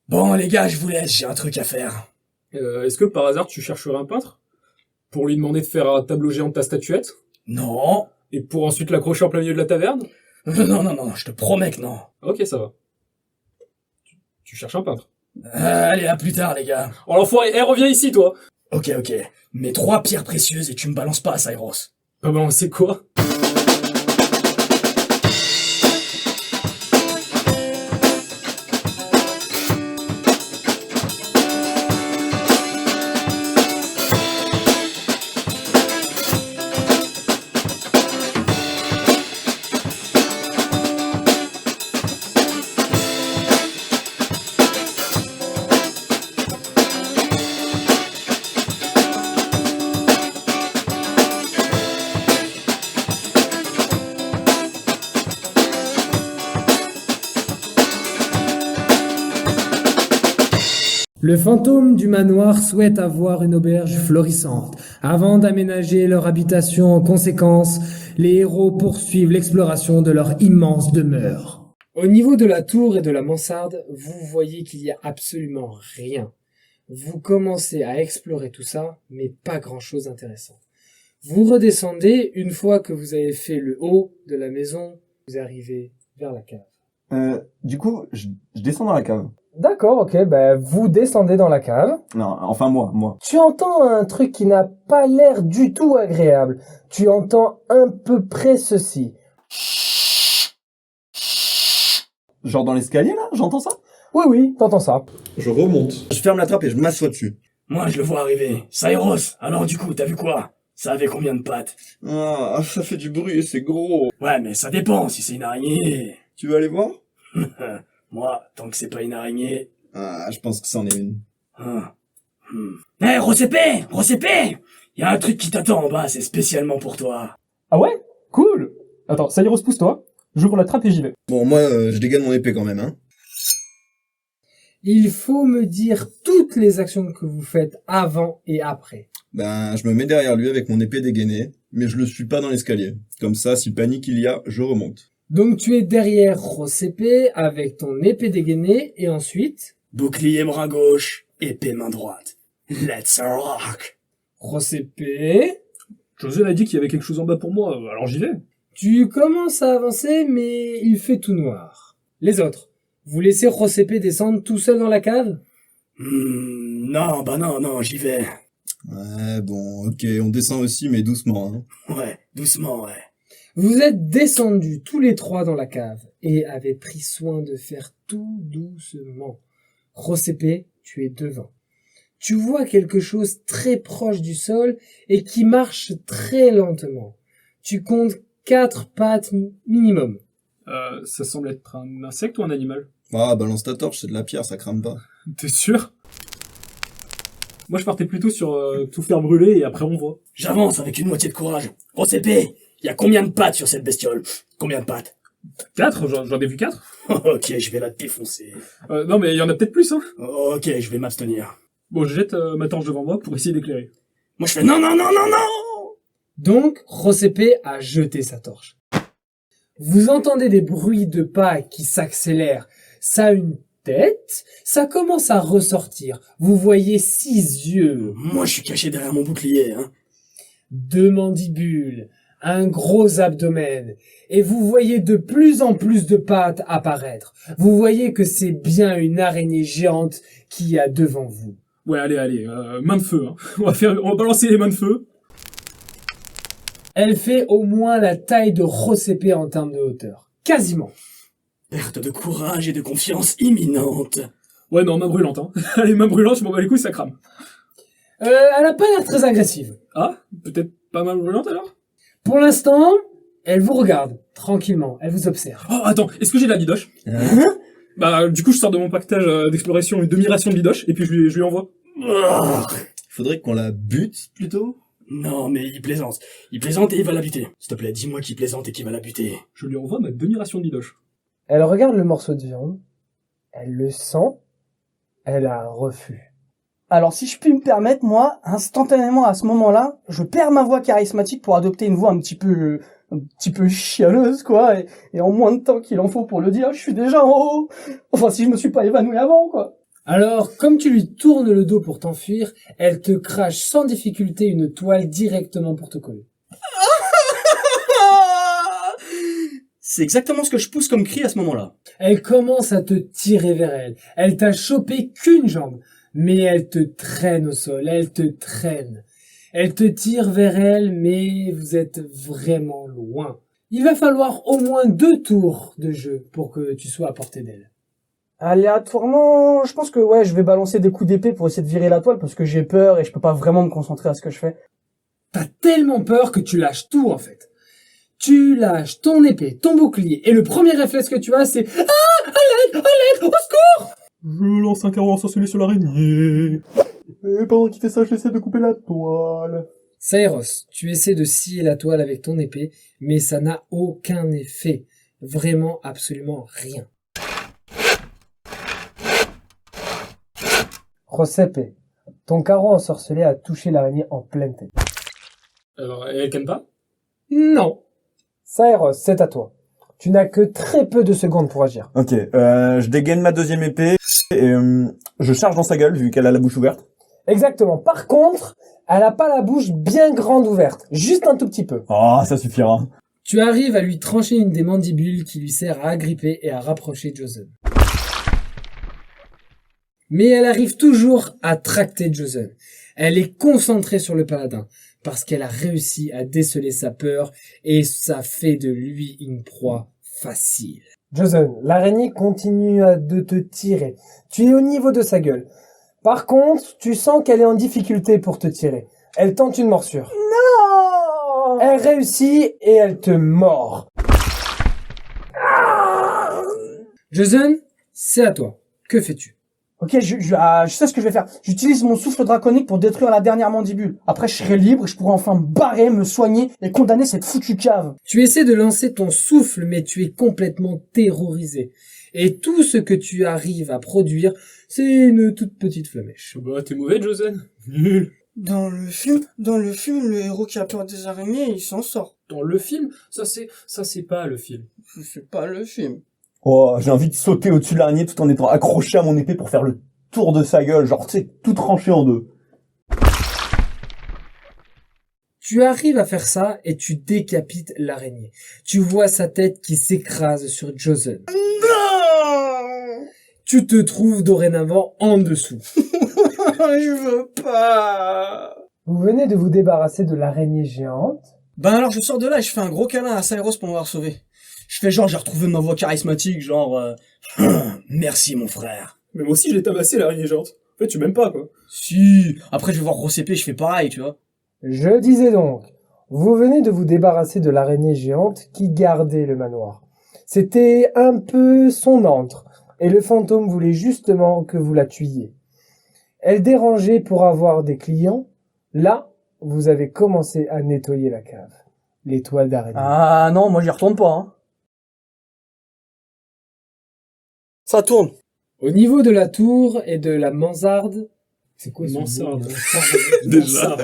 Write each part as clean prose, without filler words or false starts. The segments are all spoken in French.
Bon, les gars, je vous laisse, j'ai un truc à faire. Est-ce que par hasard tu chercherais un peintre pour lui demander de faire un tableau géant de ta statuette Non. et pour ensuite l'accrocher en plein milieu de la taverne? Non, je te promets que non. Ok, ça va. Tu cherches un peintre. Allez, à plus tard, les gars. Oh l'enfoiré, reviens ici toi. Ok. Mets 3 pierres précieuses et tu me balances pas, Cyrus. Ah ben c'est quoi? Le fantôme du manoir souhaite avoir une auberge florissante. Avant d'aménager leur habitation en conséquence, les héros poursuivent l'exploration de leur immense demeure. Au niveau de la tour et de la mansarde, vous voyez qu'il y a absolument rien. Vous commencez à explorer tout ça, mais pas grand-chose d'intéressant. Vous redescendez, une fois que vous avez fait le haut de la maison, vous arrivez vers la cave. Du coup, je descends dans la cave. D'accord, ok, vous descendez dans la cave. Non, enfin moi. Tu entends un truc qui n'a pas l'air du tout agréable. Tu entends à peu près ceci. Genre dans l'escalier là, j'entends ça? Oui, t'entends ça. Je remonte. Je ferme la trappe et je m'assois dessus. Moi, je le vois arriver. Cyrus, alors du coup, t'as vu quoi? Ça avait combien de pattes? Ah, ça fait du bruit et c'est gros. Ouais, mais ça dépend, si c'est une araignée. Tu veux aller voir? Moi, tant que c'est pas une araignée... Ah, je pense que c'en est une. Hé, Rosépé! Y a un truc qui t'attend en bas, c'est spécialement pour toi. Ah ouais? Cool. Attends, Cyrus, pousse-toi. J'ouvre la trappe et j'y vais. Bon, moi, je dégaine mon épée quand même, hein. Il faut me dire toutes les actions que vous faites avant et après. Ben, je me mets derrière lui avec mon épée dégainée, mais je le suis pas dans l'escalier. Comme ça, si panique il y a, je remonte. Donc tu es derrière Rosépé avec ton épée dégainée et ensuite... Bouclier bras gauche, épée main droite. Let's rock! Rosépé... José m'a dit qu'il y avait quelque chose en bas pour moi, alors j'y vais. Tu commences à avancer, mais il fait tout noir. Les autres, vous laissez Rosépé descendre tout seul dans la cave? Non, j'y vais. Ouais, bon, ok, on descend aussi, mais doucement, hein. Ouais, doucement, ouais. Vous êtes descendus tous les trois dans la cave et avez pris soin de faire tout doucement. Rosépé, tu es devant. Tu vois quelque chose très proche du sol et qui marche très lentement. Tu comptes 4 pattes minimum. Ça semble être un insecte ou un animal? Ah, balance ta torche, c'est de la pierre, ça crame pas. T'es sûr? Moi je partais plutôt sur tout faire brûler et après on voit. J'avance avec une moitié de courage. Rosépé, y a combien de pattes sur cette bestiole? Combien de pattes? 4? J'en ai vu 4. Ok, je vais la défoncer. Non mais il y en a peut-être plus, hein. Ok, je vais m'abstenir. Bon, je jette ma torche devant moi pour essayer d'éclairer. Moi je fais non! Donc, Rosépé a jeté sa torche. Vous entendez des bruits de pas qui s'accélèrent. Ça a une tête, ça commence à ressortir. Vous voyez 6 yeux, Moi je suis caché derrière mon bouclier, hein. 2 mandibules, un gros abdomen, et vous voyez de plus en plus de pattes apparaître. Vous voyez que c'est bien une araignée géante qui est devant vous. Ouais, allez, main de feu, hein. On va balancer les mains de feu. Elle fait au moins la taille de Rosépé en termes de hauteur. Quasiment. Perte de courage et de confiance imminente. Ouais, non, main brûlante, hein. Allez, main brûlante, je m'en bats les couilles, ça crame. Elle a pas l'air très agressive. Ah, peut-être pas main brûlante alors? Pour l'instant, elle vous regarde, tranquillement, elle vous observe. Oh, attends, est-ce que j'ai de la bidoche? Bah, du coup, je sors de mon pactage d'exploration une demi-ration de bidoche, et puis je lui envoie. Faudrait qu'on la bute, plutôt? Non, mais il plaisante. Il plaisante et il va la buter. S'il te plaît, dis-moi qu'il plaisante et qu'il va la buter. Je lui envoie ma demi-ration de bidoche. Elle regarde le morceau de viande, elle le sent, elle a un refus. Alors si je puis me permettre, moi, instantanément à ce moment-là, je perds ma voix charismatique pour adopter une voix un petit peu chialeuse, quoi, et en moins de temps qu'il en faut pour le dire, je suis déjà en haut. Enfin, si je me suis pas évanoui avant, quoi. Alors, comme tu lui tournes le dos pour t'enfuir, elle te crache sans difficulté une toile directement pour te coller. C'est exactement ce que je pousse comme cri à ce moment-là. Elle commence à te tirer vers elle. Elle t'a chopé qu'une jambe, mais elle te traîne au sol, elle te traîne. Elle te tire vers elle, mais vous êtes vraiment loin. Il va falloir au moins 2 tours de jeu pour que tu sois à portée d'elle. Aléatoirement, je pense que ouais, je vais balancer des coups d'épée pour essayer de virer la toile parce que j'ai peur et je peux pas vraiment me concentrer à ce que je fais. T'as tellement peur que tu lâches tout en fait. Tu lâches ton épée, ton bouclier, et le premier réflexe que tu as, c'est « Ah! À l'aide! Au secours !» Je lance un carreau ensorcelé sur l'araignée. Et pendant qu'il fait ça, j'essaie de couper la toile. Saïros, tu essaies de scier la toile avec ton épée, mais ça n'a aucun effet. Vraiment, absolument rien. Rosepe, ton carreau ensorcelé a touché l'araignée en pleine tête. Alors, elle calme pas? Non. Saïros, c'est à toi. Tu n'as que très peu de secondes pour agir. Ok, je dégaine ma deuxième épée et je charge dans sa gueule vu qu'elle a la bouche ouverte. Exactement. Par contre, elle n'a pas la bouche bien grande ouverte. Juste un tout petit peu. Ah, ça suffira. Tu arrives à lui trancher une des mandibules qui lui sert à agripper et à rapprocher Josen. Mais elle arrive toujours à tracter Josen. Elle est concentrée sur le paladin parce qu'elle a réussi à déceler sa peur et ça fait de lui une proie facile. Josen, l'araignée continue de te tirer. Tu es au niveau de sa gueule. Par contre, tu sens qu'elle est en difficulté pour te tirer. Elle tente une morsure. Non! Elle réussit et elle te mord. Josen, c'est à toi. Que fais-tu? Ok, je sais ce que je vais faire. J'utilise mon souffle draconique pour détruire la dernière mandibule. Après, je serai libre et je pourrai enfin me barrer, me soigner et condamner cette foutue cave. Tu essaies de lancer ton souffle, mais tu es complètement terrorisé. Et tout ce que tu arrives à produire, c'est une toute petite flamèche. Bah, t'es mauvais, Josen. Nul. Dans le film, le héros qui a peur des araignées, il s'en sort. Dans le film, ça c'est pas le film. C'est pas le film. Oh, j'ai envie de sauter au-dessus de l'araignée tout en étant accroché à mon épée pour faire le tour de sa gueule, genre, tu sais, tout tranché en deux. Tu arrives à faire ça et tu décapites l'araignée. Tu vois sa tête qui s'écrase sur Josen. Non! Tu te trouves dorénavant en dessous. Je veux pas. Vous venez de vous débarrasser de l'araignée géante. Ben alors je sors de là et je fais un gros câlin à Saïros pour m'avoir sauvé. Je fais genre j'ai retrouvé ma voix charismatique, genre merci mon frère. Mais moi aussi, je l'ai tabassé, l'araignée géante. En fait, tu m'aimes pas, quoi. Si, après je vais voir Rosepe, je fais pareil, tu vois. Je disais donc, vous venez de vous débarrasser de l'araignée géante qui gardait le manoir. C'était un peu son antre, et le fantôme voulait justement que vous la tuiez. Elle dérangeait pour avoir des clients. Là, vous avez commencé à nettoyer la cave. Les toiles d'araignée. Ah non, moi j'y retourne pas, hein. Ça tourne. Au niveau de la tour et de la mansarde, c'est quoi ce Mansarde. mot Déjà.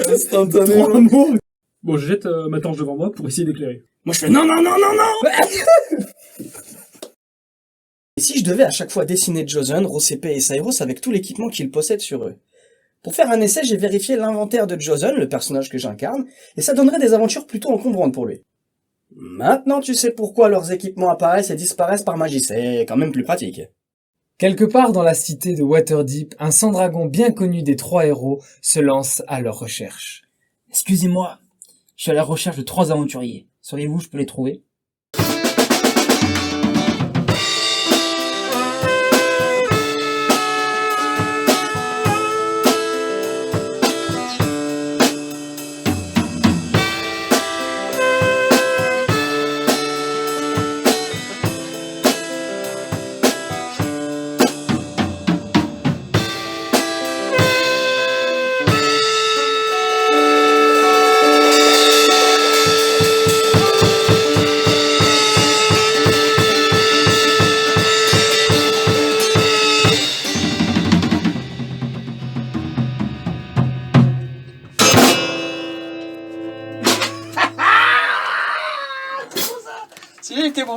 Instantanément. Trois mots. Bon, je jette ma torche devant moi pour essayer d'éclairer. Moi je fais non. Et si je devais à chaque fois dessiner Josen, Rosepe et Saïros avec tout l'équipement qu'ils possèdent sur eux? Pour faire un essai, j'ai vérifié l'inventaire de Josen, le personnage que j'incarne, et ça donnerait des aventures plutôt encombrantes pour lui. Maintenant tu sais pourquoi leurs équipements apparaissent et disparaissent par magie, c'est quand même plus pratique. Quelque part dans la cité de Waterdeep, un sang-dragon bien connu des 3 héros se lance à leur recherche. Excusez-moi, je suis à la recherche de 3 aventuriers. Sauriez-vous, je peux les trouver?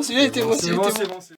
Celui-là était bon, C'est bon.